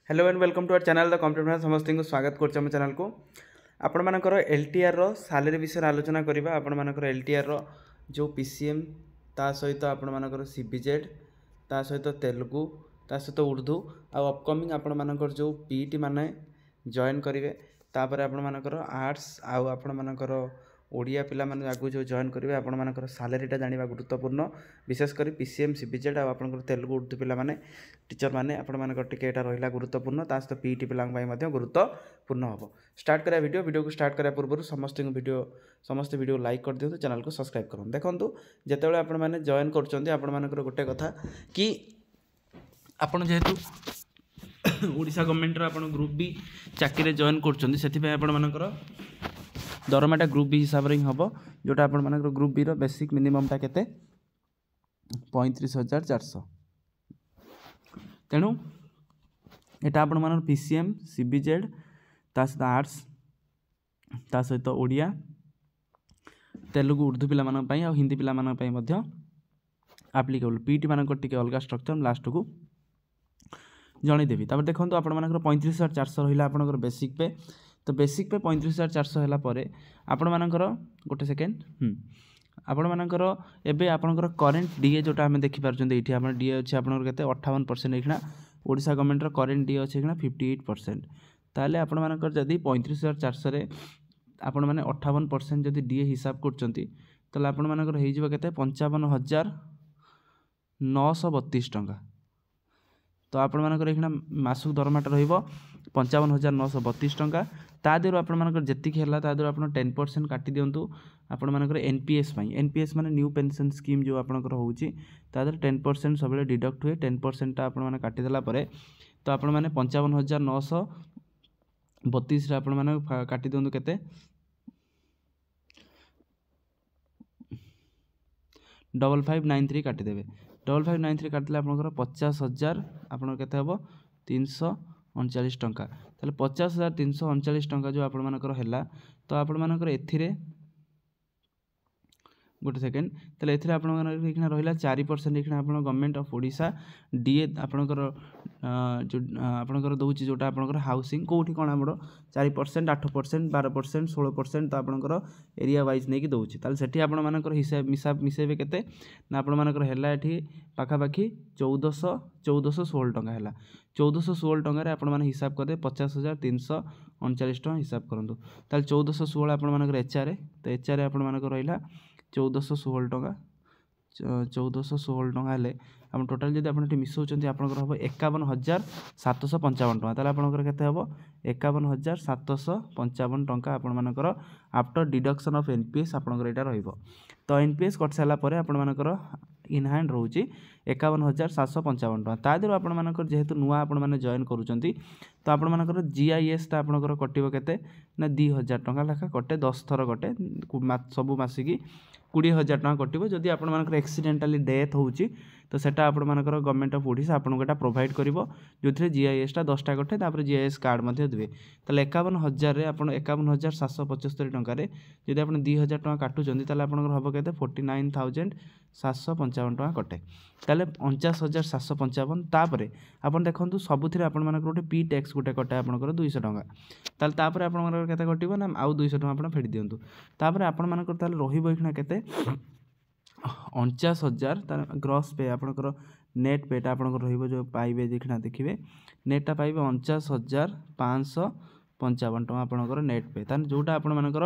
Hello and welcome to our channel the computer समस्त को स्वागत कर चैनल को आपण मानकर एलटीआर रो सैलरी विषय आलोचना करबा आपण मानकर एलटीआर रो जो पीसीएम ता सहित आपण मानकर सीबीजेड ता सहित तेलुगु ता सहित उर्दू आ अपकमिंग आपण मानकर जो पीटी माने जॉइन करेंगे तापर आपण मानकर आर्ट्स आउ आपण मानकर ओडिया पिला माने आगु जो जॉइन करेंगे आपण मानकर सैलरीटा जानिबा गुरुत्वपूर्ण विशेषकर पीसीएम सीबीजेड आ आपण तेलुगु उर्दू पिला माने टीचर माने आपण मानकर टिके एटा रहिला गुरुत्वपूर्ण ता सहित पीटी पिला गुरुत्वपूर्ण हम स्टार्ट करा वीडियो को स्टार्ट करा पूर्व समस्त वीडियो लाइक कर दियो चैनल को सब्सक्राइब करूँ देखो जितेबाला आपण माने जॉइन कर आपण मानकर गोटे कथा कि आपण जेहेतु ओडिशा गवर्नमेंट रो आपण ग्रुप बी चाकरी जॉइन करछन सेति आपण मानकर दरमाटा ग्रुप बी हिसाब रे हम जोटा आपण मानकर ग्रुप बी रो बेसिक मिनिममटा केते 35,400 तेणु एटा आपण मानकर पीसीएम सीबीजेड ता सहित आर्ट्स ता सहित ओडिया तेलुगु उर्दू पिला मानन पई आ हिंदी पिला मानन पई मध्य एप्लीकेबल पीटी मानकर टिके अलगा स्ट्रक्चर लास्ट को जणै देबी तापर देखंतु आपण मानकर 35,400 रहिला आपनकर बेसिक पे तो बेसिक पे 35,400 हैला परे आपण मानकर गोटे सेकेंड आपण मानकर एबे आपनकर करेंट डीए जोटा हमें देखि पारछन एठी आपण डीए अछि आपनकर केते 58% एखना ओडिशा गवर्नमेंट रो करेंट डीए अछि एखना 58% ताले आपण मानकर जदी 35,400 रे आपण माने 58% जदी डीए हिसाब करचंती ताले आपण मानकर हेइ जिवो केते 55,932 टंका तो आपण मानकर एखना मासुक दरमाटा रहिबो 55,932 टंका ता देरो आपण मानकर जेतिक हैला ता देरो आपण 10% काटि दियंतु आपण मानकर एनपीएस पई एनपीएस माने न्यू पेंशन स्कीम जो आपनकर होउची ता देरो 10% सबले डिडक्ट हुए 10% ता आपण माने काटि देला परे तो आपण माने 55,932 रे आपण माने काटि दियंतु केते 5593 काटि देबे 5593 काटले आपनकर 50,000 आपनकर केते हबो 339 टंका ताले 50,339 टंका जो आपण मानकर हैला तो आपण मानकर एथिरे गोटे सेकेंड ताले एथिरे आपण मानकर एखना रहिला 4% एखना आपण गवर्नमेंट ऑफ ओडिशा डीए आपनकर जो आपनकर दउची जोटा आपनकर हाउसिंग कोठी कोन हमरो 4% 8% 12% 16% तो आपनकर एरिया वाइज नै कि दउची ताले सेठी आपण मानकर हिसाब मिसेबे केते ना आपण मानकर हैला एठी पाखा पाखी 1416 टंका हैला 1416 टंका रे आपण माने हिसाब करदे 50,339 टंका हिसाब करंतु ताले 1416 आपण मानकर एचआर तो एचआर आपण मानकर रहिला 1416 टंका 1416 टंका हेले हम टोटल जदि आपण मिसौचंती आपनकर हबो 51,755 टंका ताले आपनकर केते हबो 51,755 टंका आपण मानकर आफ्टर डिडक्शन ऑफ एनपीएस आपनकर एटा रहिबो तो एनपीएस कट साला परे आपण मानकर इन हैंड रोची 51,755 टंका ता देरो आपण मानकर जेहेतु नुआ आपण माने जॉइन करूचंती तो आपण मानकर जीआईएस ता आपनकर कटिबो केते ना 2,000 टंका लेखा कटे 10 थर कटे सबु मासिकी 20,000 टंका कटिबो जदि आपण मानकर एक्सीडेंटली डेथ होउची तो सेटा आपण मानकर गवर्नमेंट ऑफ ओडिशा आपण कोटा प्रोवाइड करिवो जोथरे जीआईएस टा 10 टा कटे तापर जीआईएस कार्ड मध्ये देबे ताले 51,000 रे आपण 51,775 टंका रे जदि आपण 2,000 टंका काटुचंती ताले आपनकर हबो केते 49,755 टंका कटे ताले 49,755 तापर आपण देखंतु सबुथिरे आपण मानकर गोटे पी टैक्स गोटे कटे आपनकर 200 टंका ताले तापर आपण मानकर केते कटिबो ना आउ 200 टंका आपण फेडी दियंतु तापर आपण मानकर ताले रहिबो एखना केते 49,000 तार ग्रॉस पे आपनकर नेट पेटा आपनकर रहिबो जो पाइबे देखना देखिबे नेटटा पाइबे 49,555 टंका आपनकर नेट पे तान जोटा आपण मानकर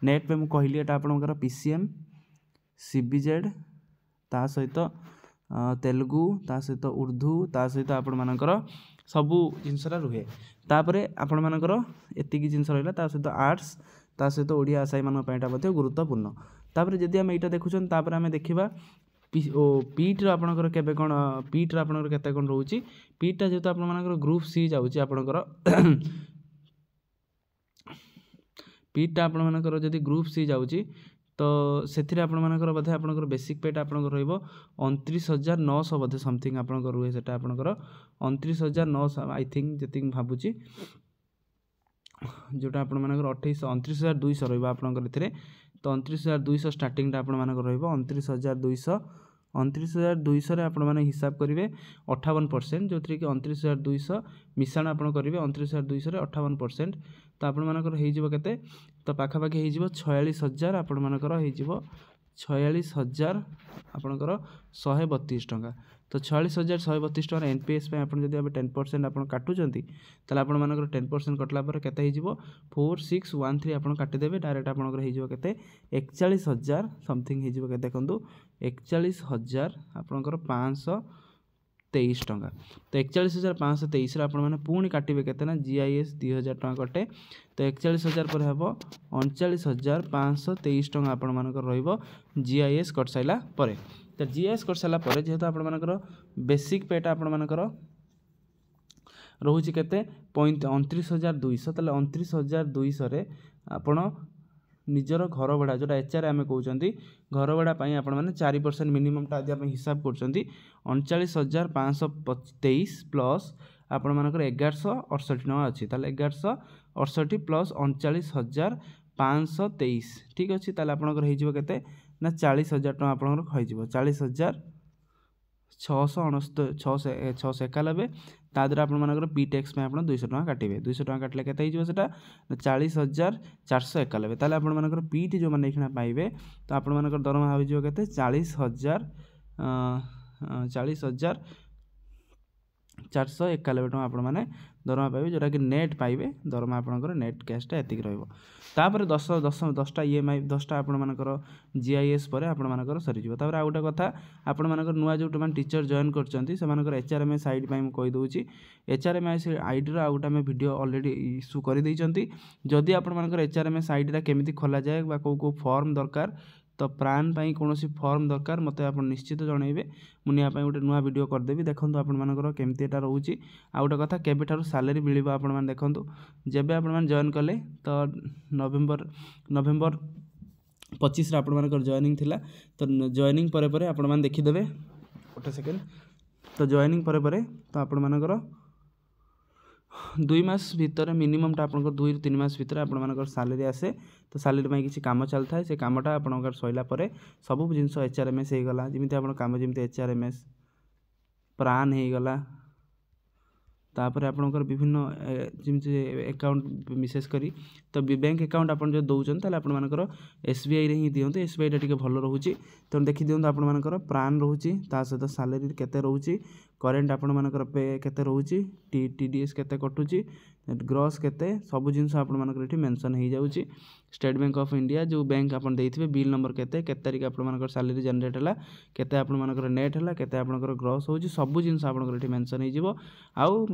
नेट पे मु कहली एटा आपनकर पीसीएम सीबीजेड ता सहित तेलुगु ता सहित उर्दू ता सहित आपण मानकर सबु जिनसरा रुहे तापरे आपण मानकर एतिकी जिनस रहिला ता सहित आर्ट्स ता सहित ओडिया आसाई मान पयटा मध्ये गुरुत्वपूर्ण तापरे जदि हम एटा देखुछन तापरे हम देखिबा पीट रो आपनकर केबे कोन पीट रो आपनकर केते कोन रहउची पीटा जेतो आपण मानकर ग्रुप सी जाउची आपनकर पीटा आपण मानकर जदि ग्रुप सी जाउची तो सेथिरे आपण मानकर बधे आपनकर बेसिक पेट आपनकर रहइबो 29,900 बधे समथिंग आपनकर रुहे सेटा आपनकर 29,900 आई थिंक जतिक भाबुची जोटा आपण मानकर 29,200 रहइबो आपनकर एथिरे तो 29,200 स्टार्टिंग टा आपण मानकर रहइबो 29,200 29,200 आपण मैंने हिसाब करेंगे 58%, जो थी कि 29,200 मिशाण आप करेंगे 29,200 58%, तो आपण मानकर होते तो पाखापाखि हो 46,000 आपण मानकर हो 46,000 आपणकर 132 टंका। तो 46,132 टंका एनपीएस आप 10% आप काटुंट ताल आप 10% कटला के 4613 आप काटिदेवे डायरेक्ट आपके 41,000 समथिंग हो देखो 41,000 आपणकर 523 टंका। तो 41,523 आपने पुणी काटे के जीआईएस 2,000 टंका कटे, तो 41,000 पर हम 39,523 टंका आपण मानकर जीआईएस कट सारा पर। तो जीआईएस कट सारा पर जेहेतु आपर बेसिक पेटा आपण मानकर रोचे के 29,200, ताले 29,200 आपण निजर घर भड़ा जोटा एचआर आम कहते घर भड़ा आपण मैंने 4% मिनिममटा यदि हिसाब कर 39,523 प्लस आपण मानकर 1,168 टका अच्छी, 1,168 प्लस 39,523 ठीक अच्छे, ताल आपंकर होते ना 40,000 टका आप 40,691 ताद्वारा आप पी टैक्स में आप 200 टका काटे, 200 टका काटिले के 40,491 ताल आप पीटी जो मैंने पाइबे तो आप दरमा हो 40,491 टका आप दरमा पाइबे, जोटा कि नेट पाइबे दरमा आपंकर नेट कैशटा एतिक रही। 10टा ईएमआई 10टा आपर जीआईएस पर आपर सरीज। आ गोटे कथा आपण नुआ जो मैंने टीचर जॉइन कर एचआरएमएस आईडी कहीदे एचआरएमएस आईडी आ गोटे आम वीडियो ऑलरेडी इश्यू कर जदि आपर एचआरएमएस आईडी केमी खोल जाए कौ फॉर्म दरकार तो प्राण पाई कौन फॉर्म दरकार मत आप निश्चित जनइबे, मुझे गोटे नुआ वीडियो करदेवी। देखो आपर केमती एटा रोचे। आ गोटे कथा केबेठारु सैलरी मिल आप देखो जब आप जॉइन कले तो नवेम्बर 25 आपर जॉइनिंग थिला, तो जॉइनिंग पर आपण देखीदे गोटे सेकेंड, तो जॉइनिंग पर तो आपर 2 मास भितर मिनिममटा आप 2 ରୁ 3 मास भितर आपर सैलरी आसे। तो सैलरी में किसी काम चलता है, से कामटा आप सैला सब जिनस एचआरएमएस हो गला जमी आप कम जमी एचआरएमएस प्राण हो गला, तापर आपनकर विभिन्न जमी अकाउंट विशेष करी तो बैंक अकाउंट आप जो दौरान ताल आपर एसबीआई रे ही दिंतु, एसबीआई टी भल रोचे। तो देखी दिखाँ आपर प्राण रोचे सहित सैलरी केते रोचे, करेन्ट आपण मानकर पे केते रोचे, टीडीएस केते कटुची, ग्रॉस केते सब जिनस आपण मानकर एठी मेंशन हो जाउची। स्टेट बैंक ऑफ इंडिया जो बैंक आपन देइथिबे बिल नंबर केते तारिख आपण मानकर सैलरी जनरेट हला केते आपण मानकर नेट हला केते आपनकर ग्रॉस होची सब जिनस आपनकर एठी मेंशन हो जिवो। आउ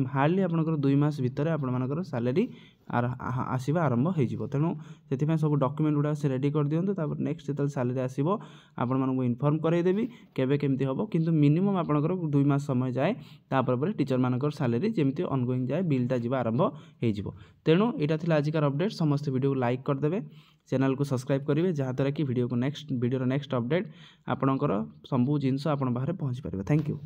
हार्डली आपनकर 2 मास भितर आपण मानकर सैलरी आसीबा आरंभ हो जिवो। तेणु सेति सब डॉक्यूमेंट गुडा से रेडी कर दियंतु, तापर नेक्स्ट जेतल सैलरी आसीबो आपण मानकु इन्फॉर्म करई देबी केबे केमती हबो, किंतु मिनिमम आपनकर 2 मास समय जाए तापर टीचर मानकर सैलरी जेमती ऑनगोइंग जाए बिलटा जिबा आरंभ हो जिवो। तेणु एटा थिला आजिकार अपडेट, समस्त वीडियो को लाइक करदेवे, चैनल को सब्सक्राइब करेंगे जहाँद्वारा कि वीडियो नेक्स्ट अपडेट आपणकर सब जिनस आपण बाहर पहुँची पारे। Thank you.